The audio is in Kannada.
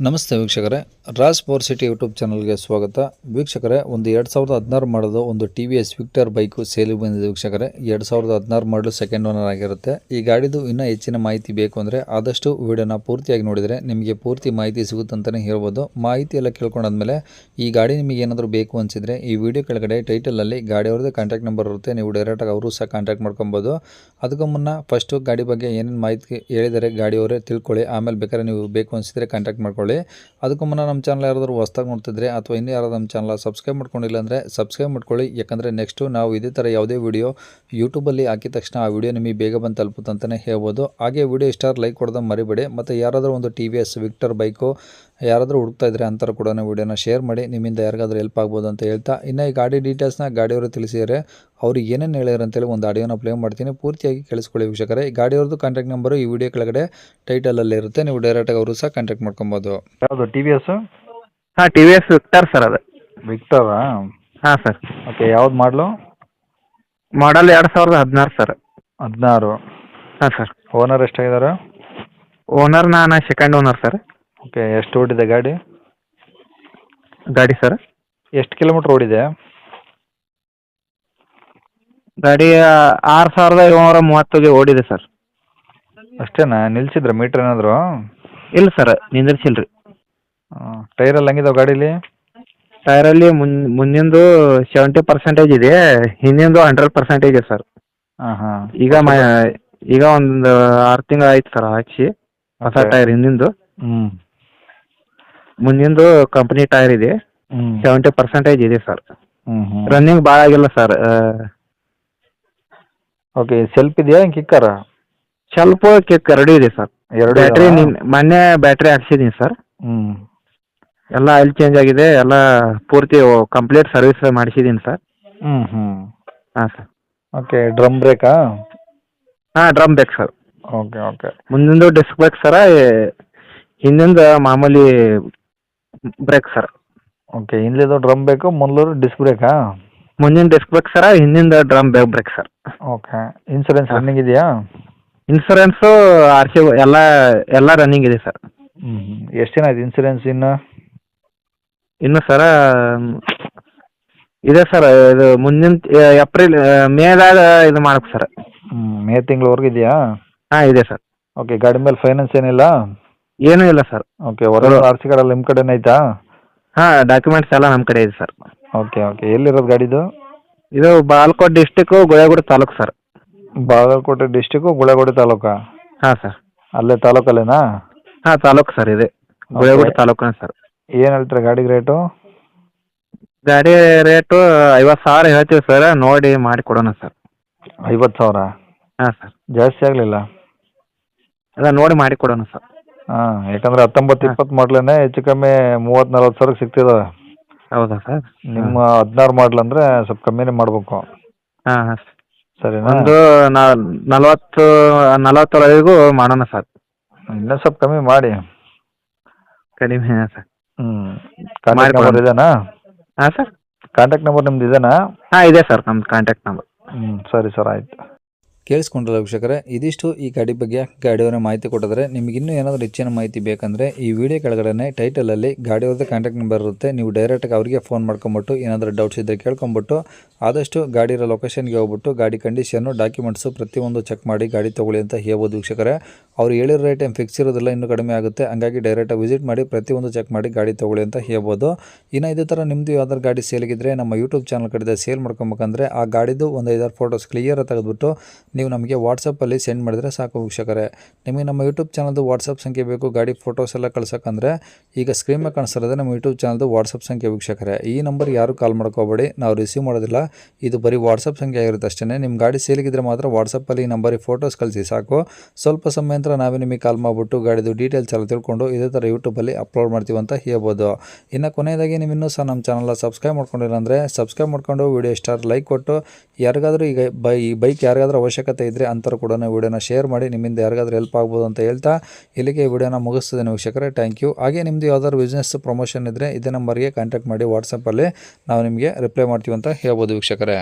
ನಮಸ್ತೆ ವೀಕ್ಷಕರೇ, ರಾಜ್ ಪವರ್ ಸಿಟಿ ಯೂಟ್ಯೂಬ್ ಚಾನಲ್ಗೆ ಸ್ವಾಗತ. ವೀಕ್ಷಕರೇ, ಒಂದು 2016 ಮಾಡಲು ಒಂದು TVS ವಿಕ್ಟರ್ ಬೈಕು ಸೇಲಿಗೆ ಬಂದಿದೆ. ವೀಕ್ಷಕರೇ, 2016 ಮಾಡಲು ಸೆಕೆಂಡ್ ಓನರ್ ಆಗಿರುತ್ತೆ. ಈ ಗಾಡಿದು ಇನ್ನೂ ಹೆಚ್ಚಿನ ಮಾಹಿತಿ ಬೇಕು ಅಂದರೆ ಆದಷ್ಟು ವಿಡಿಯೋನ ಪೂರ್ತಿಯಾಗಿ ನೋಡಿದರೆ ನಿಮಗೆ ಪೂರ್ತಿ ಮಾಹಿತಿ ಸಿಗುತ್ತಂತಲೇ ಹೇಳ್ಬೋದು. ಮಾಹಿತಿ ಎಲ್ಲ ಕೇಳ್ಕೊಂಡಾದ್ಮೇಲೆ ಈ ಗಾಡಿ ನಿಮಗೆ ಏನಾದರೂ ಬೇಕು ಅನಿಸಿದರೆ ಈ ವಿಡಿಯೋ ಕೆಳಗಡೆ ಟೈಟಲಲ್ಲಿ ಗಾಡಿಯವ್ರದ್ದು ಕಾಂಟ್ಯಾಕ್ಟ್ ನಂಬರ್ ಇರುತ್ತೆ. ನೀವು ಡೈರೆಕ್ಟಾಗಿ ಅವರು ಸಹ ಕಾಂಟ್ಯಾಕ್ಟ್ ಮಾಡ್ಕೊಬೋದು. ಅದಕ್ಕೂ ಮುನ್ನ ಫಸ್ಟು ಗಾಡಿ ಬಗ್ಗೆ ಏನೇನು ಮಾಹಿತಿ ಹೇಳಿದರೆ ಗಾಡಿಯವರೇ ತಿಳ್ಕೊಳ್ಳಿ. ಆಮೇಲೆ ಬೇಕಾದ್ರೆ ನೀವು ಬೇಕು ಅನಿಸಿದರೆ ಕಾಂಟ್ಯಾಕ್ಟ್ ಮಾಡ್ಕೊಳ್ಳಿ. ಅದಕ್ಕೂ ಮುನ್ನ ನಮ್ಮ ಚಾನಲ್ ಯಾರಾದರೂ ಹೊಸದಾಗಿ ನೋಡ್ತಿದ್ರೆ ಅಥವಾ ಇನ್ನೂ ಯಾರಾದರೂ ನಮ್ಮ ಚಾನಲ್ ಸಬ್ಸ್ಕ್ರೈಬ್ ಮಾಡ್ಕೊಂಡಿಲ್ಲ ಅಂದರೆ ಸಬ್ಸ್ಕ್ರೈಬ್ ಮಾಡ್ಕೊಳ್ಳಿ. ಯಾಕಂದರೆ ನೆಕ್ಸ್ಟು ನಾವು ಇದೇ ಥರ ಯಾವುದೇ ವಿಡಿಯೋ ಯೂಟ್ಯೂಬಲ್ಲಿ ಹಾಕಿದ ತಕ್ಷಣ ಆ ವಿಡಿಯೋ ನಿಮಗೆ ಬೇಗ ಬಂದು ತಲುಪುತ್ತಂತಲೇ ಹೇಳ್ಬೋದು. ಹಾಗೆ ವಿಡಿಯೋ ಇಷ್ಟ ಲೈಕ್ ಕೊಡೋದು ಮರಿಬೇಡಿ. ಮತ್ತು ಯಾರಾದರೂ ಒಂದು TVS ವಿಕ್ಟರ್ ಬೈಕು ಯಾರಾದರೂ ಹುಡುಕ್ತಾ ಇದ್ದರೆ ಅಂತಾರೆ ಕೂಡ ವಿಡಿಯೋನ ಶೇರ್ ಮಾಡಿ, ನಿಮ್ಮಿಂದ ಯಾರಿಗಾದ್ರೂ ಹೆಲ್ಪ್ ಆಗ್ಬೋದು ಅಂತ ಹೇಳ್ತಾ, ಇನ್ನು ಈ ಗಾಡಿ ಡೀಟೇಲ್ಸ್ನ ಗಾಡಿಯವರು ತಿಳಿಸಿದರೆ ಅವ್ರಿಗೆ ಏನೇನು ಹೇಳ್ಯಾರ ಅಂತೇಳಿ ಒಂದು ಆಡಿಯೋನ ಪ್ಲೇ ಮಾಡ್ತೀನಿ, ಪೂರ್ತಿಯಾಗಿ ಕೇಳಿಸ್ಕೊಳ್ಳಿ ವೀಕ್ಷಕರೇ. ಈ ಗಾಡಿಯವ್ರದ್ದು ಕಾಂಟ್ಯಾಕ್ಟ್ ನಂಬರು ಈ ವಿಡಿಯೋ ಕೆಳಗಡೆ ಟೈಟಲಲ್ಲಿ ಇರುತ್ತೆ. ನೀವು ಡೈರೆಕ್ಟಾಗಿ ಅವರು ಸಹ ಕಾಂಟ್ಯಾಕ್ಟ್ ಮಾಡ್ಕೊಬೋದು. ಯಾವುದು TVS? ಹಾಂ TVS ವಿಕ್ಟರ್ ಸರ್ ಅದು. ವಿಕ್ಟರಾ? ಹಾಂ ಸರ್. ಓಕೆ, ಯಾವ್ದು ಮಾಡಲು? ಮಾಡಲ್ 2016 ಸರ್. 16. ಹಾಂ ಸರ್. ಓನರ್ ಎಷ್ಟಾಗಿದ್ದಾರೆ? ಓನರ್ ನಾನು ಸೆಕೆಂಡ್ ಓನರ್ ಸರ್. ಓಕೆ, ಎಷ್ಟು ಓಡಿದೆ ಗಾಡಿ? ಗಾಡಿ ಸರ್ ಎಷ್ಟು ಕಿಲೋಮೀಟ್ರ್ ಓಡಿದೆ? ಗಾಡಿ 6730 ಓಡಿದೆ ಸರ್. ಅಷ್ಟೇನಾ? ನಿಲ್ಸಿದ್ರ ಮೀಟ್ರ್ ಏನಾದರೂ? ಇಲ್ಲ ಸರ್, ನಿಂದಿರ್ಸಿಲ್ಲ ರೀ. ಟೈರಲ್ಲಿ ಹಂಗಿದಾವೆ ಗಾಡೀಲಿ? ಟೈರಲ್ಲಿ ಮುಂದಿಂದು 70% ಇದೆ, ಹಿಂದಿಂದು 100% ಇದೆ ಸರ್. ಹಾಂ ಹಾಂ. ಈಗ ಒಂದು 6 ತಿಂಗಳು ಆಯ್ತು ಸರ್ ಹಾಕ್ಸಿ. ಹೊಸ ಟೈರ್ ಹಿಂದಿಂದು. ಮುಂದಿಂದು ಕಂಪ್ನಿ ಟೈರ್ ಇದೆ. 70% ಇದೆ ಸರ್. ರನ್ನಿಂಗ್ ಭಾಳ ಆಗಿಲ್ಲ ಸರ್. ಓಕೆ, ಸೆಲ್ಫ್ ಇದೆಯಾ ಕಿಕ್ಕರ? ಸ್ವಲ್ಪ ಕಿಕ್ ಎರಡು ಇದೆ ಸರ್. ಎರಡು ಬ್ಯಾಟ್ರಿ ಮೊನ್ನೆ ಬ್ಯಾಟ್ರಿ ಹಾಕ್ಸಿದ್ದೀನಿ ಸರ್. ಎಲ್ಲ ಆಯಿಲ್ ಚೇಂಜ್ ಆಗಿದೆ, ಎಲ್ಲ ಪೂರ್ತಿ ಕಂಪ್ಲೀಟ್ ಸರ್ವಿಸ್ ಮಾಡಿಸಿದ್ದೀನಿ ಸರ್. ಹಾಂ ಸರ್. ಓಕೆ, ಡ್ರಮ್ ಬ್ರೇಕಾ? ಹಾಂ, drum brake sir. Okay okay. ಮುಂದಿಂದು ಡಿಸ್ಕ್ ಬ್ರೇಕ್ ಸರ, ಹಿಂದಿಂದ ಮಾಮೂಲಿ ಬ್ರೇಕ್ ಸರ್. ಓಕೆ, ಹಿಂದಿದ್ದು ಡ್ರಮ್ ಬೇಕು, ಮುಂದೂರು ಡಿಸ್ಕ್ ಬ್ರೇಕಾ? ಮುಂದಿನ ಡಿಸ್ಕ್ ಬ್ರೇಕ್ ಸರ, ಹಿಂದಿಂದ drum brake sir. Okay, insurance running ಇದೆಯಾ? ಇನ್ಸೂರೆನ್ಸು RC ಎಲ್ಲ ರನ್ನಿಂಗ್ ಇದೆ ಸರ್. ಎಷ್ಟು ದಿನ ಆಯ್ತು ಇನ್ಸೂರೆನ್ಸ್ ಇನ್ನು ಸರ ಇದೆ ಸರ್. ಇದು ಮುಂದಿನ ಮೇದಾಗ ಇದು ಮಾಡ್ಬೇಕು ಸರ್. ಮೇ ತಿಂಗಳವರೆಗೂ ಇದೆಯಾ? ಹಾಂ ಇದೆ ಸರ್. ಓಕೆ, ಗಾಡಿ ಮೇಲೆ ಫೈನಾನ್ಸ್ ಏನಿಲ್ಲ? ಏನೂ ಇಲ್ಲ ಸರ್. ಓಕೆ, ಹೊರಗಡೆ RC ಕಾರ್ಡ್ ನಿಮ್ಮ ಕಡೆನೇ ಐತಾ? ಹಾಂ, ಡಾಕ್ಯುಮೆಂಟ್ಸ್ ಎಲ್ಲ ನಮ್ಮ ಕಡೆ ಇದೆ ಸರ್. Okay okay. ಎಲ್ಲಿರೋದು ಗಾಡಿದು? ಇದು Bagalkote district, Guledagudda taluk sir. Bagalkote district, Guledagudda ತಾಲೂಕಾ? ಹಾಂ ಸರ್. ಅಲ್ಲೇ ತಾಲೂಕಲ್ಲೇನಾ? ಹಾಂ, ತಾಲೂಕು ಸರ್ ಇದೆ. ಗುಳೇಗುಡಿ ತಾಲೂಕು ಸರ್. ಏನು ಹೇಳ್ತೀರಾ ಗಾಡಿಗೆ ರೇಟು? ಗಾಡಿ ರೇಟು 50,000 ಹೇಳ್ತೀವಿ ಸರ್, ನೋಡಿ ಮಾಡಿ ಕೊಡೋಣ ಸರ್. 50,000? ಹಾಂ ಸರ್. ಜಾಸ್ತಿ ಆಗಲಿಲ್ಲ? ಅಲ್ಲ, ನೋಡಿ ಮಾಡಿ ಕೊಡೋಣ ಸರ್. ಹಾಂ, ಯಾಕಂದರೆ 19-20 ಮಾಡಲೇ ಹೆಚ್ಚು ಕಮ್ಮಿ 30-40 ಸಾವಿರಕ್ಕೆ ಸಿಗ್ತಿದ್ದಾವೆ. ಹೌದಾ ಸರ್? ನಿಮ್ಮ 16 ಮಾಡಲ್ ಅಂದರೆ ಸ್ವಲ್ಪ ಕಮ್ಮಿನೇ ಮಾಡಬೇಕು. ಹಾಂ ಹಾಂ ಸರಿನಾ? ಒಂದು 40-45ಗೂ ಮಾಡೋಣ ಸರ್. ಇನ್ನೂ ಸ್ವಲ್ಪ ಕಮ್ಮಿ ಮಾಡಿ. ಕಡಿಮೆ ಹಾಂ ಸರ್. ಕಾಂಟ್ಯಾಕ್ಟ್ ನಂಬರ್ ಇದೇನಾ? ಹಾಂ ಸರ್. ಕಾಂಟ್ಯಾಕ್ಟ್ ನಂಬರ್ ನಿಮ್ದು ಇದೇನಾ? ಹಾಂ ಇದೆ ಸರ್, ನಮ್ದು ಕಾಂಟ್ಯಾಕ್ಟ್ ನಂಬರ್. ಸರಿ ಸರ್, ಆಯಿತು. ಕೇಳಿಸ್ಕೊಂಡ್ರಲ್ಲ ವೀಕ್ಷಕರೇ, ಇದಿಷ್ಟು ಈ ಗಾಡಿ ಬಗ್ಗೆ ಗಾಡಿಯವರ ಮಾಹಿತಿ ಕೊಟ್ಟಿದ್ರೆ. ನಿಮಗೆ ಇನ್ನೂ ಏನಾದರೂ ಹೆಚ್ಚಿನ ಮಾಹಿತಿ ಬೇಕಂದರೆ ಈ ವಿಡಿಯೋ ಕೆಳಗಡೆ ಟೈಟಲಲ್ಲಿ ಗಾಡಿಯವ್ರದ್ದು ಕಾಂಟ್ಯಾಕ್ಟ್ ನಂಬರ್ ಇರುತ್ತೆ. ನೀವು ಡೈರೆಕ್ಟಾಗಿ ಅವರಿಗೆ ಫೋನ್ ಮಾಡ್ಕೊಂಬಿಟ್ಟು ಏನಾದರೂ ಡೌಟ್ಸ್ ಇದ್ದರೆ ಕೇಳ್ಕೊಂಬಿಟ್ಟು ಆದಷ್ಟು ಗಾಡಿಯ ಲೊಕೇಶನ್ಗೆ ಹೋಗ್ಬಿಟ್ಟು ಗಾಡಿ ಕಂಡೀಷನ್ನು, ಡಾಕ್ಯುಮೆಂಟ್ಸು ಪ್ರತಿಯೊಂದು ಚೆಕ್ ಮಾಡಿ ಗಾಡಿ ತೊಗೊಳ್ಳಿ ಅಂತ ಹೇಳ್ಬೋದು ವೀಕ್ಷಕರೇ. ಅವ್ರು ಹೇಳಿರೋ ರೇಟ್ ಏನು ಫಿಕ್ಸ್ ಇರೋದಿಲ್ಲ, ಇನ್ನೂ ಕಡಿಮೆ ಆಗುತ್ತೆ. ಹಂಗಾಗಿ ಡೈರೆಕ್ಟಾಗಿ ವಿಸಿಟ್ ಮಾಡಿ ಪ್ರತಿಯೊಂದು ಚೆಕ್ ಮಾಡಿ ಗಾಡಿ ತೊಗೊಳ್ಳಿ ಅಂತ ಹೇಳ್ಬೋದು. ಇನ್ನು ಇದೇ ಥರ ನಿಮ್ಮದು ಯಾವ್ದಾದ್ರು ಗಾಡಿ ಸೇಲಿಗಿದ್ರೆ ನಮ್ಮ ಯೂಟ್ಯೂಬ್ ಚಾನಲ್ ಕಡೆ ಸೇಲ್ ಮಾಡ್ಕೊಬೇಕಂದ್ರೆ ಆ ಗಾಡಿದು ಒಂದು 5-6 ಫೋಟೋಸ್ ಕ್ಲಿಯರ್ ತೆಗೆದುಬಿಟ್ಟು ನೀವು ನಮಗೆ ವಾಟ್ಸಪ್ಪಲ್ಲಿ ಸೆಂಡ್ ಮಾಡಿದರೆ ಸಾಕು ವೀಕ್ಷಕರೇ. ನಿಮಗೆ ನಮ್ಮ ಯೂಟ್ಯೂಬ್ ಚಾನಲ್ದು ವಾಟ್ಸಪ್ ಸಂಖ್ಯೆ ಬೇಕು ಗಾಡಿ ಫೋಟೋಸ್ ಎಲ್ಲ ಕಳ್ಸೋಕ್ಕಂದರೆ ಈಗ ಸ್ಕ್ರೀನ್ ಮೇಲೆ ಕಾಣಿಸ್ತಿರೋದೇ ನಮ್ಮ ಯೂಟ್ಯೂಬ್ ಚಾನಲ್ದು ವಾಟ್ಸಪ್ ಸಂಖ್ಯೆ ವೀಕ್ಷಕರೇ. ಈ ನಂಬರ್ ಯಾರು ಕಾಲ್ ಮಾಡ್ಕೋಬೇಡಿ, ನಾವು ರಿಸೀವ್ ಮಾಡೋದಿಲ್ಲ. ಇದು ಬರೀ ವಾಟ್ಸಪ್ ಸಂಖ್ಯೆ ಆಗಿರುತ್ತೆ ಅಷ್ಟೇ. ನಿಮ್ಮ ಗಾಡಿ ಸೇಲಿಗಿದ್ರೆ ಮಾತ್ರ ವಾಟ್ಸಪ್ಪಲ್ಲಿ ಈ ನಂಬರಿಗೆ ಫೋಟೋಸ್ ಕಳಿಸಿ ಸಾಕು. ಸ್ವಲ್ಪ ಸಮಯ ನಂತರ ನಾವೇ ನಿಮಗೆ ಕಾಲ್ ಮಾಡಿಬಿಟ್ಟು ಗಾಡಿದು ಡೀಟೇಲ್ಸ್ ಎಲ್ಲ ತಿಳ್ಕೊಂಡು ಇದೇ ಥರ ಯೂಟ್ಯೂಬಲ್ಲಿ ಅಪ್ಲೋಡ್ ಮಾಡ್ತೀವಿ ಅಂತ ಹೇಳ್ಬೋದು. ಇನ್ನು ಕೊನೆಯದಾಗಿ ನೀವು ಇನ್ನೂ ಸಹ ನಮ್ಮ ಚಾನಲ್ನ ಸಬ್ಸ್ಕ್ರೈಬ್ ಮಾಡ್ಕೊಂಡಿಲ್ಲ ಅಂದರೆ ಸಬ್ಸ್ಕ್ರೈಬ್ ಮಾಡ್ಕೊಂಡು ವಿಡಿಯೋ ಇಷ್ಟ ಲೈಕ್ ಕೊಟ್ಟು ಯಾರಿಗಾದರೂ ಈ ಬೈಕ್ ಯಾರಿಗಾದ್ರೂ ಅವಶ್ಯಕತೆ ಇದ್ದರೆ ಅಂಥವ್ರು ಕೂಡ ವಿಡಿಯೋನ ಶೇರ್ ಮಾಡಿ, ನಿಮ್ಮಿಂದ ಯಾರಿಗಾದ್ರೂ ಹೆಲ್ಪ್ ಆಗ್ಬೋದು ಅಂತ ಹೇಳ್ತಾ ಇಲ್ಲಿಗೆ ವಿಡಿಯೋನ ಮುಗಿಸ್ತಿದ್ದೇನೆ ವೀಕ್ಷಕರೇ. Thank you. ಹಾಗೆ ನಿಮ್ಮದು ಯಾವ್ದಾದ್ರು ಬಿಸ್ನೆಸ್ ಪ್ರಮೋಷನ್ ಇದ್ದರೆ ಇದೇ ನಂಬರ್ಗೆ ಕಾಂಟ್ಯಾಕ್ಟ್ ಮಾಡಿ, ವಾಟ್ಸಪ್ಪಲ್ಲಿ ನಾವು ನಿಮಗೆ ರಿಪ್ಲೈ ಮಾಡ್ತೀವಿ ಅಂತ ಹೇಳ್ಬೋದು ವೀಕ್ಷಕರೇ.